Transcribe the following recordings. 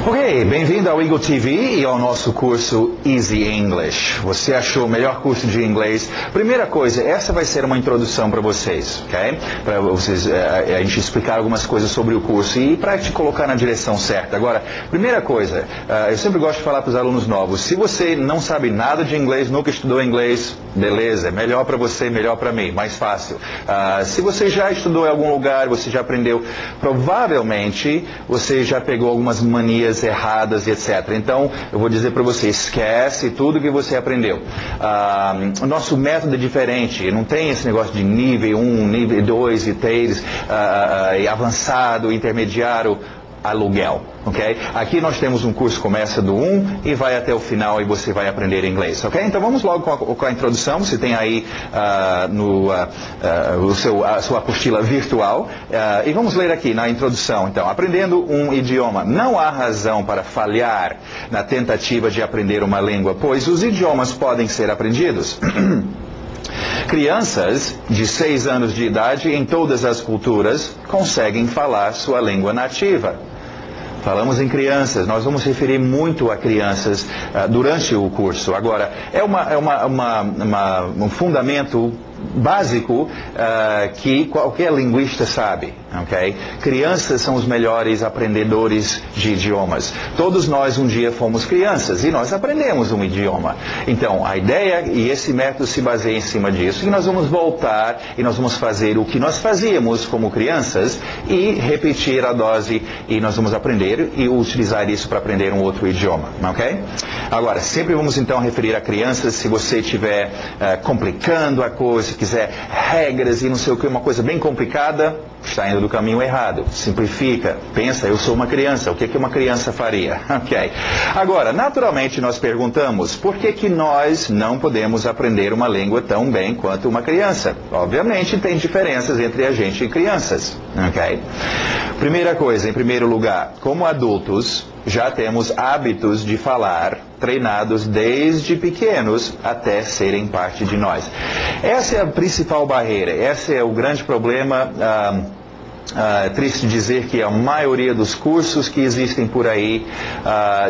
Ok, bem-vindo ao Eagle TV e ao nosso curso Easy English. Você achou o melhor curso de inglês? Primeira coisa, essa vai ser uma introdução para vocês, ok? Para vocês, a gente explicar algumas coisas sobre o curso e para te colocar na direção certa. Agora, primeira coisa, eu sempre gosto de falar para os alunos novos, se você não sabe nada de inglês, nunca estudou inglês, beleza, melhor para você, melhor para mim, mais fácil. Se você já estudou em algum lugar, você já aprendeu, provavelmente você já pegou algumas manias erradas e etc. Então, eu vou dizer para você, esquece tudo que você aprendeu. O nosso método é diferente, não tem esse negócio de nível 1, nível 2 e 3, avançado, intermediário, aluguel, ok? Aqui nós temos um curso que começa do 1 e vai até o final e você vai aprender inglês, ok? Então vamos logo com a introdução. Você tem aí a sua apostila virtual e vamos ler aqui na introdução. Então, aprendendo um idioma. Não há razão para falhar na tentativa de aprender uma língua, pois os idiomas podem ser aprendidos. Crianças de 6 anos de idade em todas as culturas conseguem falar sua língua nativa. Falamos em crianças, nós vamos referir muito a crianças durante o curso. Agora, é um fundamento básico que qualquer linguista sabe, ok? Crianças são os melhores aprendedores de idiomas. Todos nós um dia fomos crianças e nós aprendemos um idioma. Então, a ideia e esse método se baseia em cima disso. E nós vamos voltar e nós vamos fazer o que nós fazíamos como crianças e repetir a dose e nós vamos aprender e utilizar isso para aprender um outro idioma, ok? Agora, sempre vamos então referir a crianças. Se você estiver complicando a coisa, se quiser regras e não sei o que, uma coisa bem complicada, está indo do caminho errado. Simplifica, pensa, eu sou uma criança, o que uma criança faria? Ok. Agora, naturalmente nós perguntamos, por que nós não podemos aprender uma língua tão bem quanto uma criança? Obviamente tem diferenças entre a gente e crianças, ok? Primeira coisa, em primeiro lugar, como adultos, já temos hábitos de falar treinados desde pequenos até serem parte de nós. Essa é a principal barreira, esse é o grande problema. É triste dizer que a maioria dos cursos que existem por aí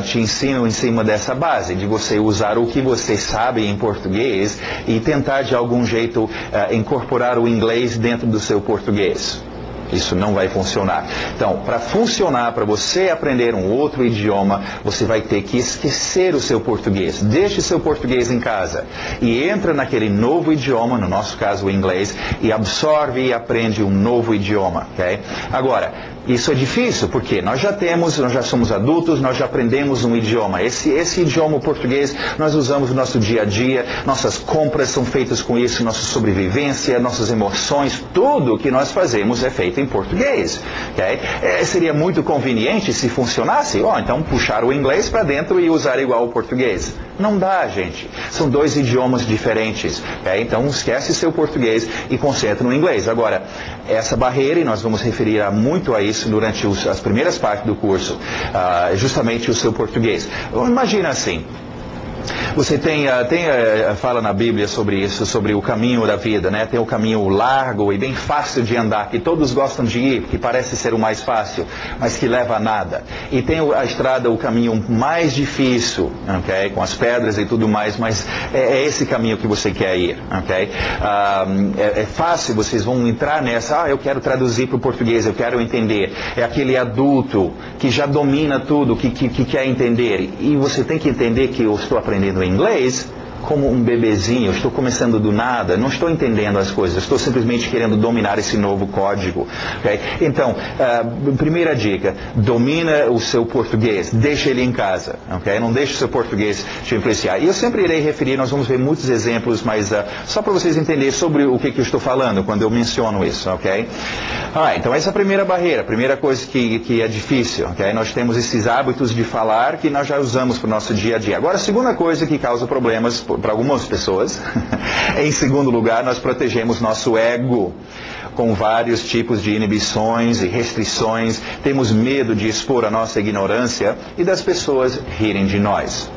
te ensinam em cima dessa base, de você usar o que você sabe em português e tentar de algum jeito incorporar o inglês dentro do seu português. Isso não vai funcionar. Então, para funcionar, para você aprender um outro idioma, você vai ter que esquecer o seu português. Deixe seu português em casa e entra naquele novo idioma, no nosso caso o inglês, e absorve e aprende um novo idioma, ok? Agora, isso é difícil porque nós já somos adultos, nós já aprendemos um idioma. Esse idioma, o português, nós usamos no nosso dia a dia, nossas compras são feitas com isso, nossa sobrevivência, nossas emoções, tudo que nós fazemos é feito em português, ok? Seria muito conveniente se funcionasse, então puxar o inglês para dentro e usar igual o português. Não dá, gente. São dois idiomas diferentes, ok? Então esquece seu português e concentra no inglês. Agora, essa barreira, e nós vamos referir muito a isso durante as primeiras partes do curso, justamente o seu português. Imagina assim. Você fala na Bíblia sobre isso, sobre o caminho da vida, né? Tem o caminho largo e bem fácil de andar, que todos gostam de ir, que parece ser o mais fácil, mas que leva a nada. E tem a estrada, o caminho mais difícil, ok? Com as pedras e tudo mais, mas é esse caminho que você quer ir, ok? É fácil, vocês vão entrar nessa, eu quero traduzir para o português, eu quero entender. É aquele adulto que já domina tudo, que quer entender. E você tem que entender que eu estou aprendendo inglês como um bebezinho, eu estou começando do nada, não estou entendendo as coisas, estou simplesmente querendo dominar esse novo código. Okay? Então, primeira dica, domina o seu português, deixa ele em casa, okay? Não deixe o seu português te influenciar. E eu sempre irei referir, nós vamos ver muitos exemplos, mas só para vocês entenderem sobre o que eu estou falando quando eu menciono isso, ok? Então essa é a primeira barreira, a primeira coisa que é difícil, ok? Nós temos esses hábitos de falar que nós já usamos para o nosso dia a dia. Agora, a segunda coisa que causa problemas para algumas pessoas, em segundo lugar, nós protegemos nosso ego com vários tipos de inibições e restrições. Temos medo de expor a nossa ignorância e das pessoas rirem de nós.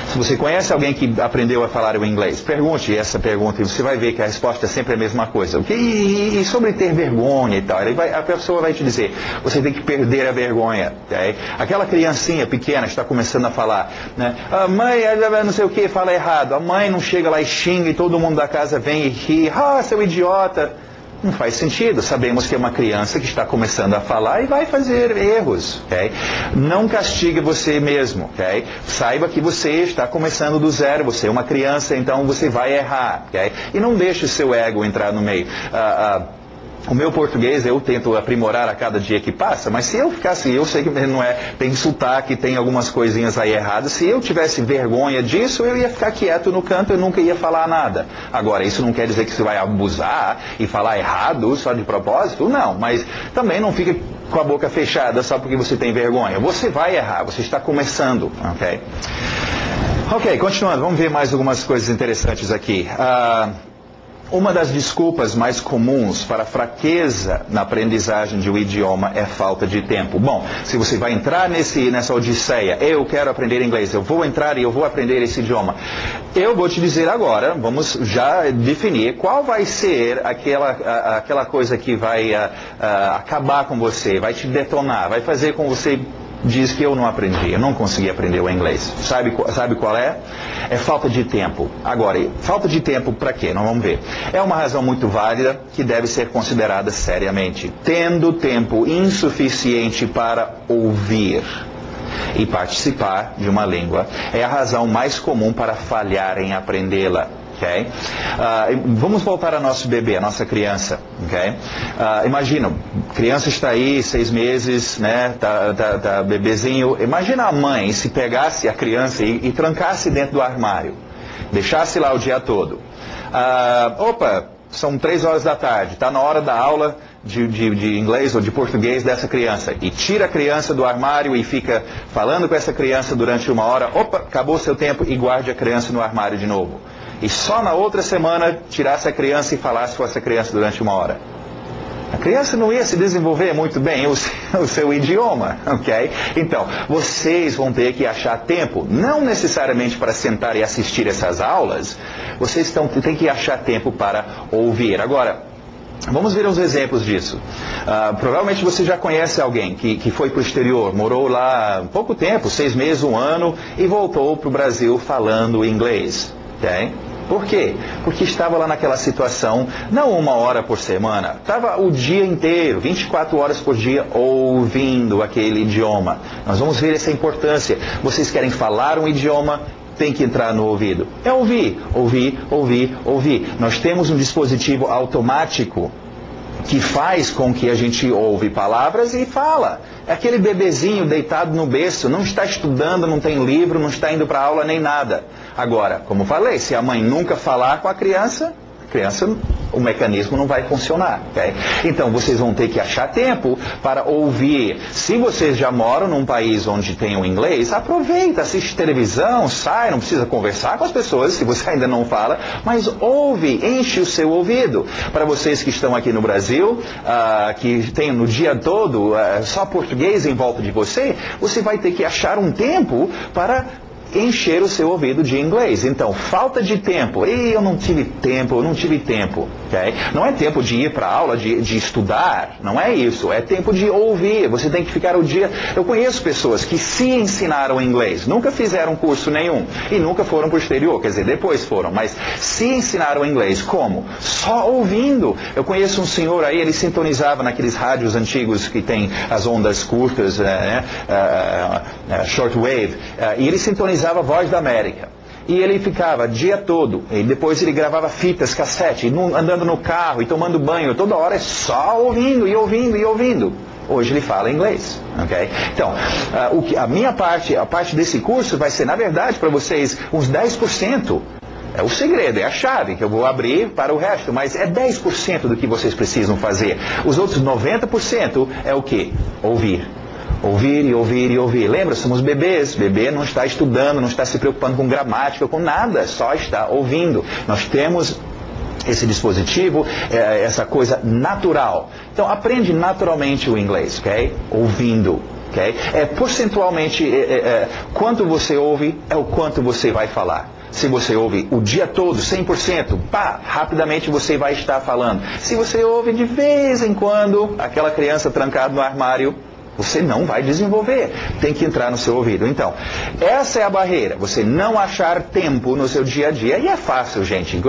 Se você conhece alguém que aprendeu a falar o inglês, pergunte essa pergunta e você vai ver que a resposta é sempre a mesma coisa. E sobre ter vergonha e tal, a pessoa vai te dizer, você tem que perder a vergonha. Okay? Aquela criancinha pequena está começando a falar, né? A mãe, não sei o que, fala errado. A mãe não chega lá e xinga e todo mundo da casa vem e ri. Ah, seu idiota. Não faz sentido. Sabemos que é uma criança que está começando a falar e vai fazer erros. Okay? Não castigue você mesmo. Okay? Saiba que você está começando do zero. Você é uma criança, então você vai errar. Okay? E não deixe o seu ego entrar no meio. O meu português eu tento aprimorar a cada dia que passa, mas se eu ficasse, eu sei que não é, tem sotaque, tem algumas coisinhas aí erradas, se eu tivesse vergonha disso, eu ia ficar quieto no canto e nunca ia falar nada. Agora, isso não quer dizer que você vai abusar e falar errado só de propósito, não, mas também não fique com a boca fechada só porque você tem vergonha. Você vai errar, você está começando, ok? Ok, continuando, vamos ver mais algumas coisas interessantes aqui. Uma das desculpas mais comuns para a fraqueza na aprendizagem de um idioma é falta de tempo. Bom, se você vai entrar nessa odisseia, eu quero aprender inglês, eu vou entrar e eu vou aprender esse idioma. Eu vou te dizer agora, vamos já definir qual vai ser aquela coisa que vai acabar com você, vai te detonar, vai fazer com você diz que eu não aprendi, eu não consegui aprender o inglês. Sabe qual é? É falta de tempo. Agora, falta de tempo para quê? Nós vamos ver. É uma razão muito válida que deve ser considerada seriamente. Tendo tempo insuficiente para ouvir e participar de uma língua é a razão mais comum para falhar em aprendê-la. Okay? Vamos voltar ao nosso bebê, a nossa criança. Okay? Imagina, criança está aí, 6 meses, né? Tá bebezinho. Imagina a mãe se pegasse a criança e trancasse dentro do armário. Deixasse lá o dia todo. São 3 horas da tarde, está na hora da aula de inglês ou de português dessa criança. E tira a criança do armário e fica falando com essa criança durante 1 hora. Acabou o seu tempo e guarde a criança no armário de novo. E só na outra semana tirasse a criança e falasse com essa criança durante 1 hora. A criança não ia se desenvolver muito bem o seu idioma, ok? Então, vocês vão ter que achar tempo, não necessariamente para sentar e assistir essas aulas, vocês têm que achar tempo para ouvir. Agora, vamos ver uns exemplos disso. Provavelmente você já conhece alguém que foi para o exterior, morou lá pouco tempo, 6 meses, 1 ano, e voltou para o Brasil falando inglês, ok? Por quê? Porque estava lá naquela situação, não 1 hora por semana, estava o dia inteiro, 24 horas por dia, ouvindo aquele idioma. Nós vamos ver essa importância. Vocês querem falar um idioma, tem que entrar no ouvido. É ouvir, ouvir, ouvir, ouvir. Nós temos um dispositivo automático que faz com que a gente ouve palavras e fala. É aquele bebezinho deitado no berço, não está estudando, não tem livro, não está indo para aula nem nada. Agora, como falei, se a mãe nunca falar com a criança, o mecanismo não vai funcionar. Okay? Então, vocês vão ter que achar tempo para ouvir. Se vocês já moram num país onde tem o inglês, aproveita, assiste televisão, sai, não precisa conversar com as pessoas, se você ainda não fala, mas ouve, enche o seu ouvido. Para vocês que estão aqui no Brasil, que tem no dia todo só português em volta de você, você vai ter que achar um tempo para encher o seu ouvido de inglês. Então, falta de tempo. Eu não tive tempo. Okay? Não é tempo de ir para a aula, de estudar. Não é isso. É tempo de ouvir. Você tem que ficar o dia... Eu conheço pessoas que se ensinaram inglês, nunca fizeram curso nenhum e nunca foram para o exterior. Quer dizer, depois foram. Mas se ensinaram inglês. Como? Só ouvindo. Eu conheço um senhor aí, ele sintonizava naqueles rádios antigos que tem as ondas curtas, shortwave, e ele sintonizava a Voz da América. E ele ficava o dia todo. E depois ele gravava fitas, cassete, andando no carro e tomando banho. Toda hora é só ouvindo e ouvindo e ouvindo. Hoje ele fala inglês. Okay? Então, a minha parte, a parte desse curso vai ser, na verdade, para vocês, uns 10%. É o segredo, é a chave que eu vou abrir para o resto. Mas é 10% do que vocês precisam fazer. Os outros 90% é o quê? Ouvir. Ouvir e ouvir e ouvir. Lembra, somos bebês. Bebê não está estudando, não está se preocupando com gramática, com nada, só está ouvindo. Nós temos esse dispositivo, essa coisa natural. Então, aprende naturalmente o inglês, ok? Ouvindo. Okay? Percentualmente, quanto você ouve é o quanto você vai falar. Se você ouve o dia todo, 100%, rapidamente você vai estar falando. Se você ouve de vez em quando, aquela criança trancada no armário, você não vai desenvolver. Tem que entrar no seu ouvido. Então, essa é a barreira. Você não achar tempo no seu dia a dia. E é fácil, gente.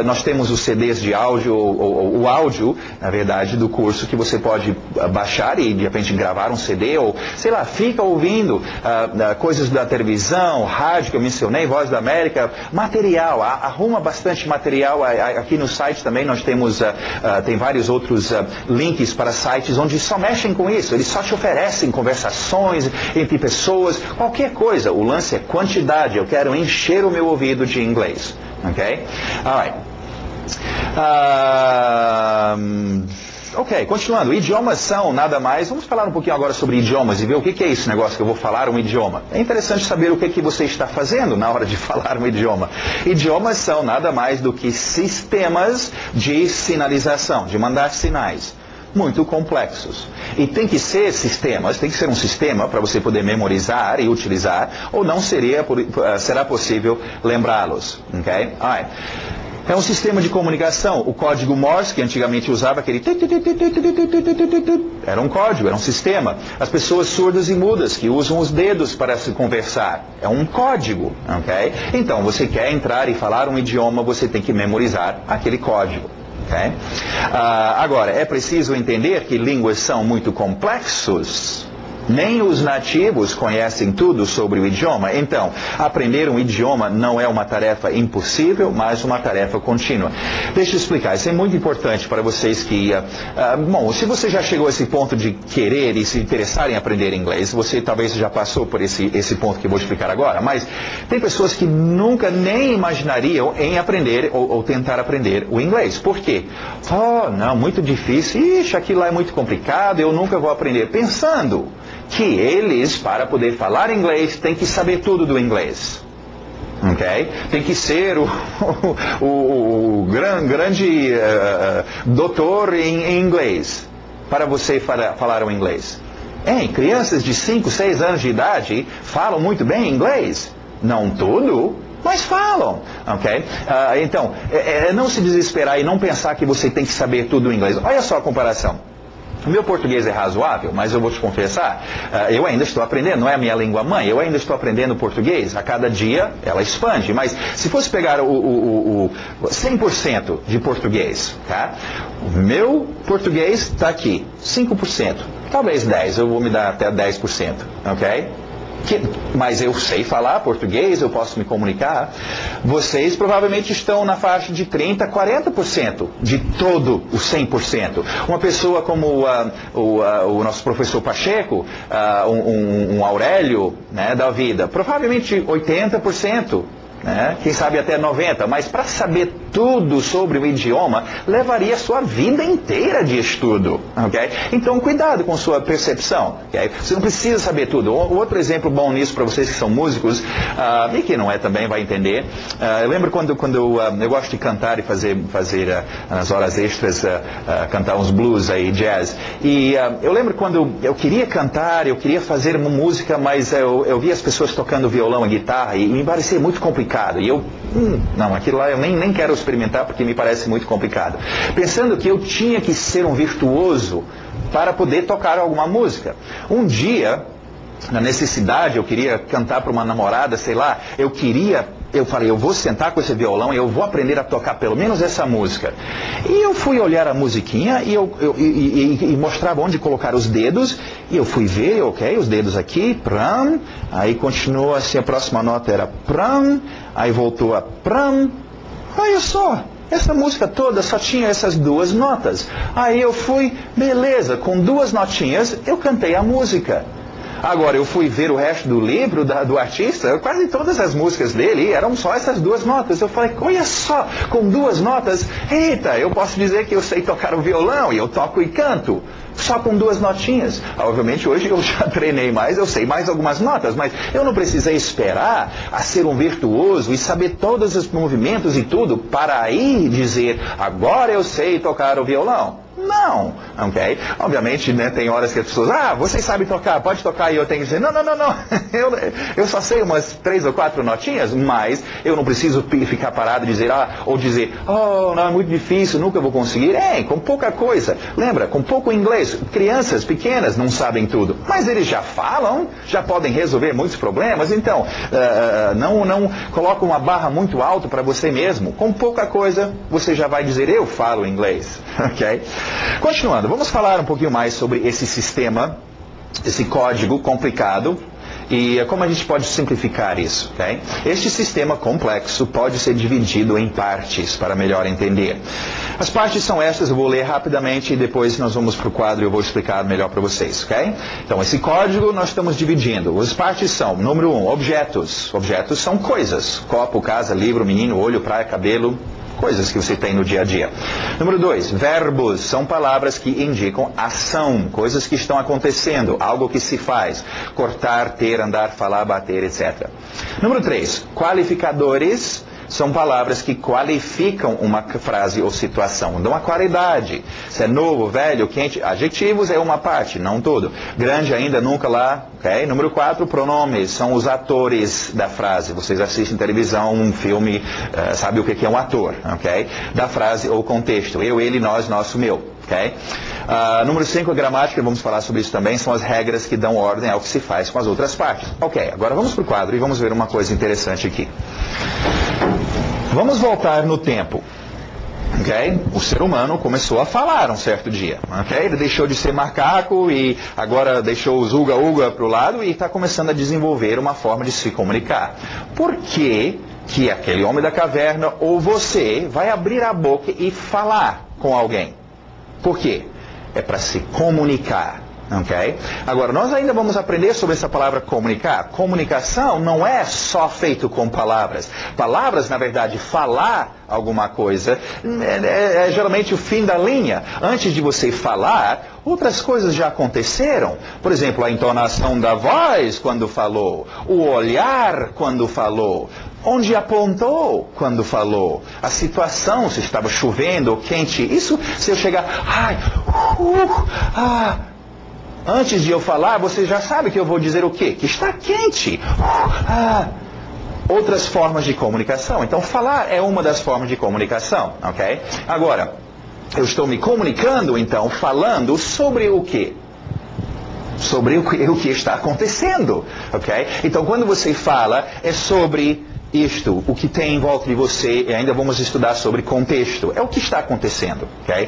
Nós temos os CDs de áudio, ou o áudio, na verdade, do curso, que você pode baixar e, de repente, gravar um CD, ou, sei lá, fica ouvindo coisas da televisão, rádio que eu mencionei, Voz da América, material. Arruma bastante material. Aqui no site também nós temos, tem vários outros links para sites onde só mexem com isso. Eles só te oferecem conversações entre pessoas, qualquer coisa. O lance é quantidade. Eu quero encher o meu ouvido de inglês. Ok? Alright. Ok, continuando. Idiomas são nada mais. Vamos falar um pouquinho agora sobre idiomas e ver o que é esse negócio que eu vou falar um idioma. É interessante saber o que você está fazendo na hora de falar um idioma. Idiomas são nada mais do que sistemas de sinalização, de mandar sinais. Muito complexos. E tem que ser sistemas, tem que ser um sistema para você poder memorizar e utilizar, ou não será possível lembrá-los. Okay? É um sistema de comunicação. O código Morse, que antigamente usava aquele... Era um código, era um sistema. As pessoas surdas e mudas, que usam os dedos para se conversar. É um código. Okay? Então, você quer entrar e falar um idioma, você tem que memorizar aquele código. Okay? Agora, é preciso entender que línguas são muito complexos. Nem os nativos conhecem tudo sobre o idioma. Então, aprender um idioma não é uma tarefa impossível, mas uma tarefa contínua. Deixa eu explicar. Isso é muito importante para vocês que... bom, se você já chegou a esse ponto de querer e se interessar em aprender inglês, você talvez já passou por esse ponto que eu vou explicar agora. Mas tem pessoas que nunca nem imaginariam em aprender ou tentar aprender o inglês. Por quê? Não, muito difícil. Ixi, aquilo lá é muito complicado, eu nunca vou aprender. Pensando que eles, para poder falar inglês, têm que saber tudo do inglês. Okay? Tem que ser o grande doutor em inglês para você falar o inglês. Crianças de 5, 6 anos de idade falam muito bem inglês. Não tudo, mas falam. Okay? Então, não se desesperar e não pensar que você tem que saber tudo o inglês. Olha só a comparação. O meu português é razoável, mas eu vou te confessar, eu ainda estou aprendendo, não é a minha língua mãe, eu ainda estou aprendendo português, a cada dia ela expande, mas se fosse pegar o 100% de português, tá? O meu português está aqui, 5%, talvez 10%, eu vou me dar até 10%, ok? Mas eu sei falar português, eu posso me comunicar. Vocês provavelmente estão na faixa de 30%, 40% de todo o 100%. Uma pessoa como o nosso professor Pacheco, um Aurélio, né, da vida, provavelmente 80%. Né? Quem sabe até 90%, mas para saber tudo sobre o idioma, levaria a sua vida inteira de estudo. Okay? Então, cuidado com sua percepção. Okay? Você não precisa saber tudo. Outro exemplo bom nisso para vocês que são músicos, e que não é também, vai entender. Eu lembro quando eu gosto de cantar e fazer nas horas extras, cantar uns blues aí, jazz. E eu lembro quando eu queria cantar, eu queria fazer uma música, mas eu via as pessoas tocando violão e guitarra e me parecia muito complicado. E eu, não, aquilo lá eu nem quero experimentar porque me parece muito complicado. Pensando que eu tinha que ser um virtuoso para poder tocar alguma música. Um dia, na necessidade, eu queria cantar para uma namorada, sei lá, eu falei, eu vou sentar com esse violão e eu vou aprender a tocar pelo menos essa música. E eu fui olhar a musiquinha e mostrava onde colocar os dedos. E eu fui ver, ok, os dedos aqui, pram. Aí continuou assim, a próxima nota era pram. Aí voltou a pram. Olha só, essa música toda só tinha essas 2 notas. Aí eu fui, beleza, com 2 notinhas eu cantei a música. Agora, eu fui ver o resto do livro do artista, quase todas as músicas dele eram só essas 2 notas. Eu falei, olha só, com 2 notas, eita, eu posso dizer que eu sei tocar o violão e eu toco e canto. Só com 2 notinhas. Obviamente, hoje eu já treinei mais, eu sei mais algumas notas, mas eu não precisei esperar a ser um virtuoso e saber todos os movimentos e tudo para aí dizer, agora eu sei tocar o violão. Não, ok? Obviamente, né, tem horas que as pessoas, você sabe tocar, pode tocar, e eu tenho que dizer, não, eu só sei umas 3 ou 4 notinhas, mas eu não preciso ficar parado e dizer, ou dizer, não, é muito difícil, nunca vou conseguir. Com pouca coisa. Lembra, com pouco inglês, crianças pequenas não sabem tudo, mas eles já falam, já podem resolver muitos problemas, então, não coloca uma barra muito alta para você mesmo. Com pouca coisa, você já vai dizer, eu falo inglês, ok? Continuando, vamos falar um pouquinho mais sobre esse sistema, esse código complicado e como a gente pode simplificar isso, ok? Este sistema complexo pode ser dividido em partes para melhor entender. As partes são estas, eu vou ler rapidamente e depois nós vamos para o quadro e eu vou explicar melhor para vocês, ok? Então, esse código nós estamos dividindo. As partes são, número 1, objetos. Objetos são coisas. Copo, casa, livro, menino, olho, praia, cabelo. Coisas que você tem no dia a dia. Número 2, verbos são palavras que indicam ação, coisas que estão acontecendo, algo que se faz. Cortar, ter, andar, falar, bater, etc. Número 3, qualificadores são palavras que qualificam uma frase ou situação, dão a qualidade. Se é novo, velho, quente, adjetivos é uma parte, não todo. Grande ainda, nunca lá, ok? Número 4, pronomes, são os atores da frase. Vocês assistem televisão, um filme, sabe o que é um ator, ok? Da frase ou contexto, eu, ele, nós, nosso, meu. Okay? Número 5, a gramática, vamos falar sobre isso também, são as regras que dão ordem ao que se faz com as outras partes. Ok, agora vamos para o quadro e vamos ver uma coisa interessante aqui. Vamos voltar no tempo. Okay? O ser humano começou a falar um certo dia. Okay? Ele deixou de ser macaco e agora deixou os uga-uga para o lado e está começando a desenvolver uma forma de se comunicar. Por que aquele homem da caverna ou você vai abrir a boca e falar com alguém? Por quê? É para se comunicar. Okay? Agora, nós ainda vamos aprender sobre essa palavra comunicar. Comunicação não é só feito com palavras. Palavras, na verdade, falar alguma coisa é geralmente o fim da linha. Antes de você falar, outras coisas já aconteceram. Por exemplo, a entonação da voz quando falou, o olhar quando falou, onde apontou quando falou, a situação, se estava chovendo ou quente. Isso, se eu chegar, antes de eu falar, você já sabe que eu vou dizer o quê? Que está quente. Outras formas de comunicação. Então, falar é uma das formas de comunicação, ok? Agora, eu estou me comunicando, então, falando sobre o quê? Sobre o que está acontecendo, ok? Então, quando você fala, é sobre isto, o que tem em volta de você, e ainda vamos estudar sobre contexto. É o que está acontecendo, ok?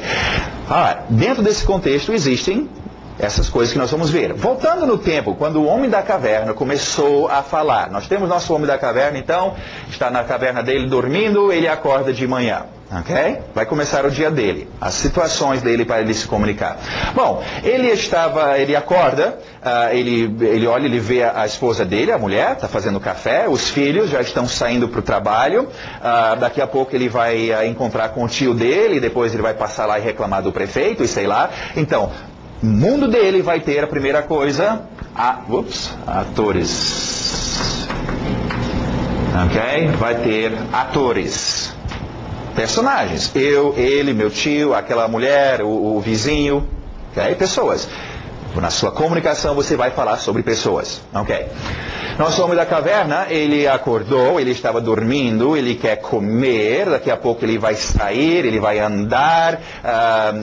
Dentro desse contexto existem essas coisas que nós vamos ver. Voltando no tempo, quando o homem da caverna começou a falar. Nós temos nosso homem da caverna, então, está na caverna dele dormindo, ele acorda de manhã. Ok? Vai começar o dia dele. As situações dele para ele se comunicar. Bom, ele acorda, ele olha, ele vê a esposa dele, a mulher, está fazendo café, os filhos já estão saindo para o trabalho, daqui a pouco ele vai encontrar com o tio dele, depois ele vai passar lá e reclamar do prefeito, e sei lá. Então, o mundo dele vai ter a primeira coisa, atores. Ok? Vai ter atores. Personagens. Eu, ele, meu tio, aquela mulher, o vizinho. Ok? Pessoas. Na sua comunicação você vai falar sobre pessoas. Ok? Nosso homem da caverna, ele acordou, ele estava dormindo, ele quer comer, daqui a pouco ele vai sair, ele vai andar,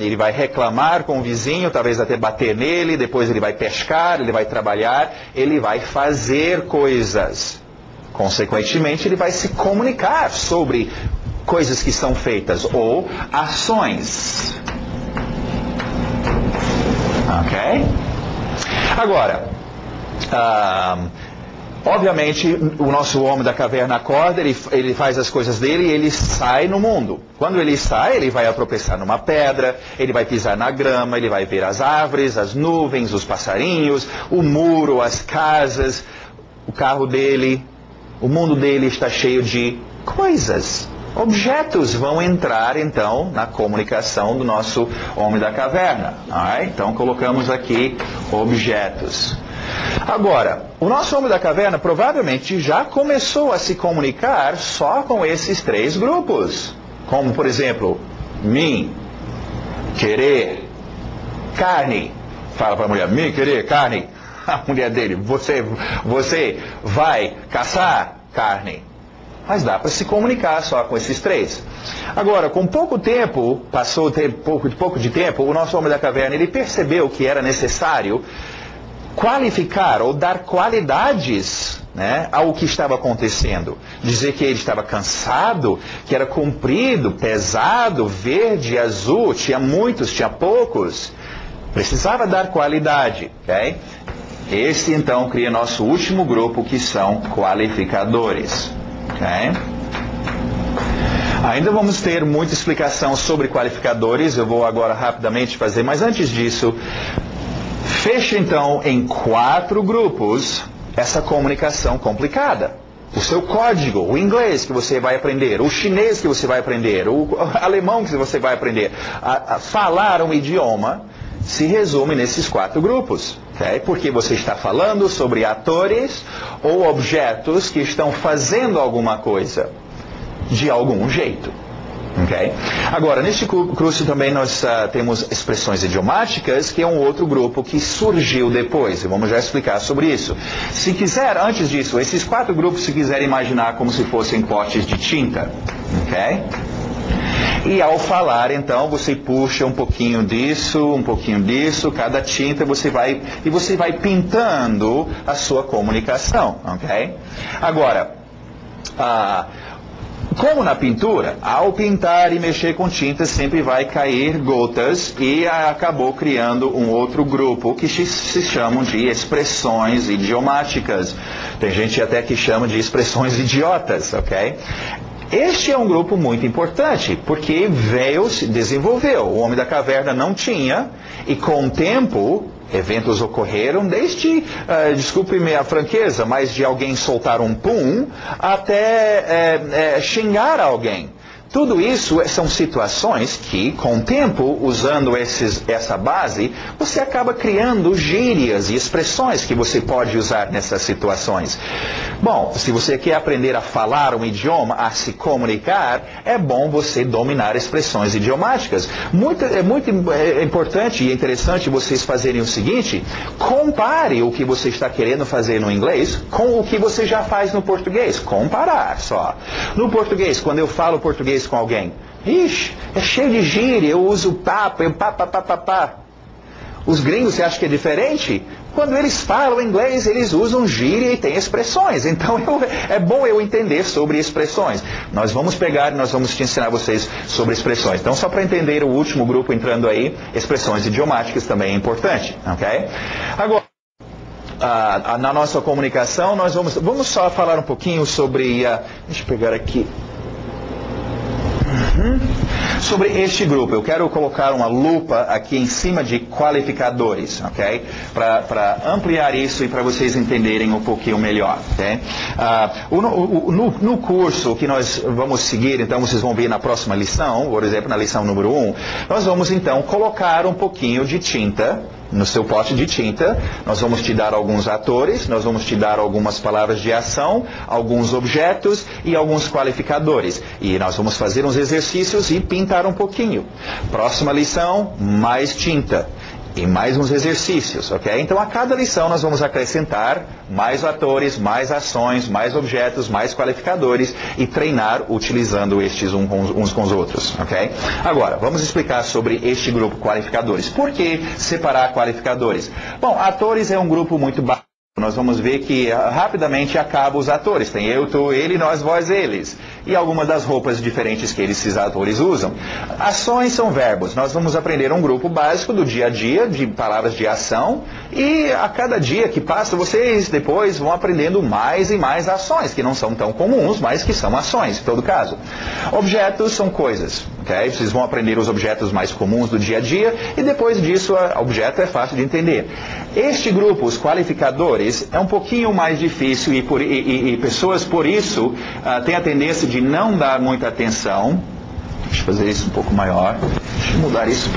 ele vai reclamar com o vizinho, talvez até bater nele, depois ele vai pescar, ele vai trabalhar, ele vai fazer coisas. Consequentemente, ele vai se comunicar sobre coisas que são feitas ou ações. Ok? Agora, obviamente, o nosso homem da caverna acorda, ele faz as coisas dele e ele sai no mundo. Quando ele sai, ele vai tropeçar numa pedra, ele vai pisar na grama, ele vai ver as árvores, as nuvens, os passarinhos, o muro, as casas, o carro dele, o mundo dele está cheio de coisas. Objetos vão entrar, então, na comunicação do nosso homem da caverna. Então, colocamos aqui objetos. Agora, o nosso homem da caverna provavelmente já começou a se comunicar só com esses 3 grupos. Como, por exemplo, mim, querer, carne. Fala para a mulher, me querer carne. A mulher dele, você vai caçar carne. Mas dá para se comunicar só com esses três. Agora, com pouco tempo, pouco de tempo, o nosso homem da caverna, ele percebeu que era necessário qualificar ou dar qualidades, né, ao que estava acontecendo. Dizer que ele estava cansado, que era comprido, pesado, verde, azul, tinha muitos, tinha poucos. Precisava dar qualidade, ok? Esse então cria nosso último grupo, que são qualificadores, ok? Ainda vamos ter muita explicação sobre qualificadores, eu vou agora rapidamente fazer, mas antes disso, feche então em 4 grupos essa comunicação complicada. O seu código, o inglês que você vai aprender, o chinês que você vai aprender, o alemão que você vai aprender. Falar um idioma se resume nesses 4 grupos, okay? Porque você está falando sobre atores ou objetos que estão fazendo alguma coisa, de algum jeito. Okay? Agora, neste curso também nós temos expressões idiomáticas, que é um outro grupo que surgiu depois, e vamos já explicar sobre isso. Se quiser, antes disso, esses 4 grupos, se quiser imaginar como se fossem potes de tinta, ok? E ao falar, então, você puxa um pouquinho disso, cada tinta você vai pintando a sua comunicação, ok? Agora, como na pintura, ao pintar e mexer com tinta sempre vai cair gotas e acabou criando um outro grupo que se chamam de expressões idiomáticas. Tem gente até que chama de expressões idiotas, ok? Este é um grupo muito importante, porque se desenvolveu. O homem da caverna não tinha, e com o tempo, eventos ocorreram desde, desculpe-me a franqueza, mas de alguém soltar um pum até xingar alguém. Tudo isso são situações que, com o tempo, usando essa base, você acaba criando gírias e expressões que você pode usar nessas situações. Bom, se você quer aprender a falar um idioma, a se comunicar, é bom você dominar expressões idiomáticas. É muito importante e interessante vocês fazerem o seguinte: compare o que você está querendo fazer no inglês com o que você já faz no português. Comparar só. No português, quando eu falo português com alguém, ixi, é cheio de gíria, eu uso pá. Os gringos, você acha que é diferente? Quando eles falam inglês, eles usam gíria e têm expressões. Então, é bom eu entender sobre expressões. Nós vamos te ensinar vocês sobre expressões. Então, só para entender o último grupo entrando aí, expressões idiomáticas também é importante, ok? Agora, na nossa comunicação, nós vamos só falar um pouquinho sobre, deixa eu pegar aqui, sobre este grupo. Eu quero colocar uma lupa aqui em cima de qualificadores, ok? Para ampliar isso e para vocês entenderem um pouquinho melhor, ok? No curso que nós vamos seguir, então vocês vão ver na próxima lição, por exemplo, na lição número 1, nós vamos então colocar um pouquinho de tinta no seu pote de tinta. Nós vamos te dar alguns atores, nós vamos te dar algumas palavras de ação, alguns objetos e alguns qualificadores. E nós vamos fazer uns exercícios e pintar um pouquinho. Próxima lição, mais tinta. E mais uns exercícios, ok? Então, a cada lição nós vamos acrescentar mais atores, mais ações, mais objetos, mais qualificadores e treinar utilizando estes uns com os outros, ok? Agora, vamos explicar sobre este grupo qualificadores. Por que separar qualificadores? Bom, atores é um grupo muito básico. Nós vamos ver que rapidamente acaba os atores. Tem eu, tu, ele, nós, vós, eles. E algumas das roupas diferentes que esses atores usam. Ações são verbos. Nós vamos aprender um grupo básico do dia a dia, de palavras de ação. E a cada dia que passa, vocês depois vão aprendendo mais e mais ações, que não são tão comuns, mas que são ações, em todo caso. Objetos são coisas, ok? Vocês vão aprender os objetos mais comuns do dia a dia. E depois disso, objeto é fácil de entender. Este grupo, os qualificadores, é um pouquinho mais difícil e pessoas, por isso, têm a tendência de não dar muita atenção. Deixa eu fazer isso um pouco maior. Deixa eu mudar isso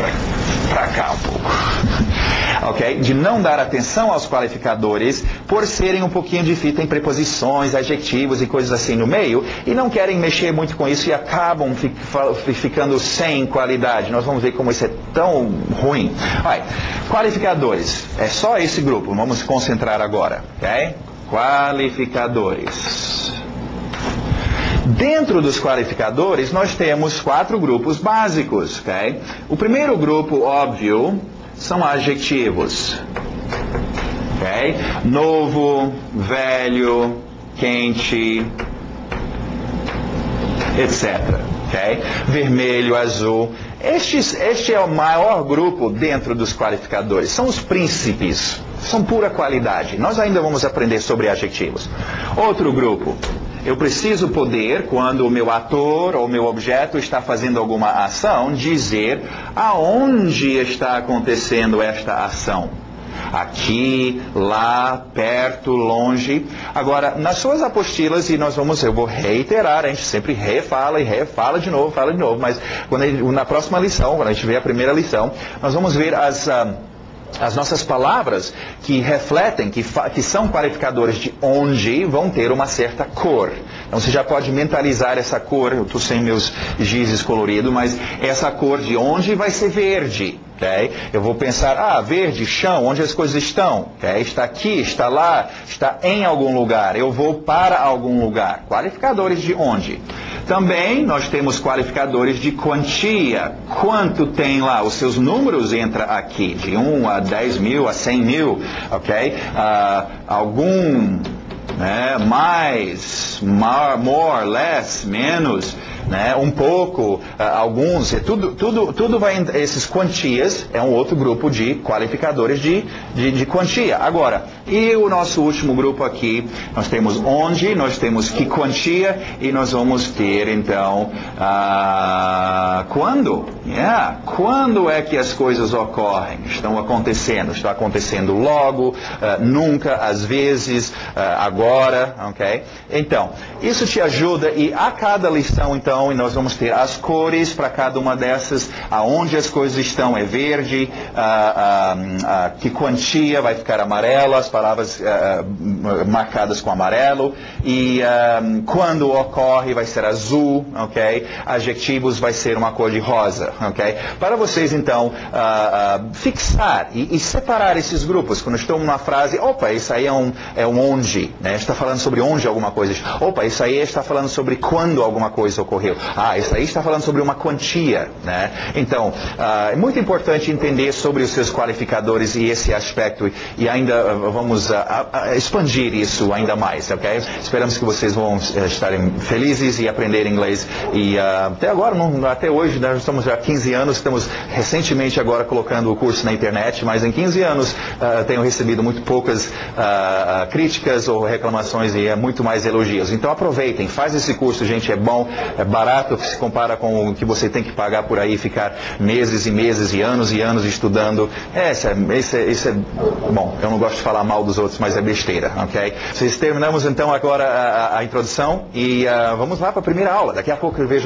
para cá um pouco. Ok? De não dar atenção aos qualificadores por serem um pouquinho difíceis, tem preposições, adjetivos e coisas assim no meio, e não querem mexer muito com isso e acabam ficando sem qualidade. Nós vamos ver como isso é tão ruim. Qualificadores. É só esse grupo. Vamos se concentrar agora. Ok? Qualificadores. Dentro dos qualificadores, nós temos 4 grupos básicos. Ok? O primeiro grupo, óbvio, são adjetivos. Okay? Novo, velho, quente, etc. Okay? Vermelho, azul. Este é o maior grupo dentro dos qualificadores. São os príncipes. São pura qualidade. Nós ainda vamos aprender sobre adjetivos. Outro grupo. Eu preciso poder, quando o meu ator ou meu objeto está fazendo alguma ação, dizer aonde está acontecendo esta ação. Aqui, lá, perto, longe. Agora, nas suas apostilas, e eu vou reiterar, a gente sempre refala e refala de novo, fala de novo, mas na próxima lição, quando a gente vê a primeira lição, nós vamos ver as nossas palavras que refletem, que são qualificadores de onde, vão ter uma certa cor. Então você já pode mentalizar essa cor. Eu estou sem meus gizes coloridos, mas essa cor de onde vai ser verde. Okay? Eu vou pensar, verde, chão, onde as coisas estão. Okay? Está aqui, está lá, está em algum lugar. Eu vou para algum lugar. Qualificadores de onde. Também nós temos qualificadores de quantia. Quanto tem lá? Os seus números entram aqui, de 1 a 10 mil, a 100 mil, ok? Algum, né? Mais, more, less, menos, né? Um pouco, alguns, tudo vai, esses quantias é um outro grupo de qualificadores de quantia. Agora, e o nosso último grupo aqui, nós temos onde, nós temos que quantia e nós vamos ter então quando. Quando é que as coisas ocorrem? Estão acontecendo logo, nunca, às vezes, agora, ok? Então, isso te ajuda e a cada lição então, e nós vamos ter as cores para cada uma dessas, aonde as coisas estão é verde, que quantia vai ficar amarelo, as palavras marcadas com amarelo, e quando ocorre vai ser azul, ok? Adjetivos vai ser uma cor de rosa, ok? Para vocês então fixar e separar esses grupos, quando estão numa frase, isso aí é um onde, né? Está falando sobre onde alguma coisa, isso aí está falando sobre quando alguma coisa ocorreu. Isso aí está falando sobre uma quantia, né? Então, é muito importante entender sobre os seus qualificadores e esse aspecto, e ainda vamos expandir isso ainda mais, ok? Esperamos que vocês vão estarem felizes e aprender inglês, e até agora, até hoje, nós estamos já há 15 anos, estamos recentemente agora colocando o curso na internet, mas em 15 anos tenho recebido muito poucas críticas ou reclamações e muito mais elogios. Então aproveitem, faz esse curso, gente, é bom, é barato, se compara com o que você tem que pagar por aí, ficar meses e meses e anos estudando. Bom, eu não gosto de falar mal dos outros, mas é besteira, ok? Terminamos então agora a introdução e vamos lá para a primeira aula. Daqui a pouco eu vejo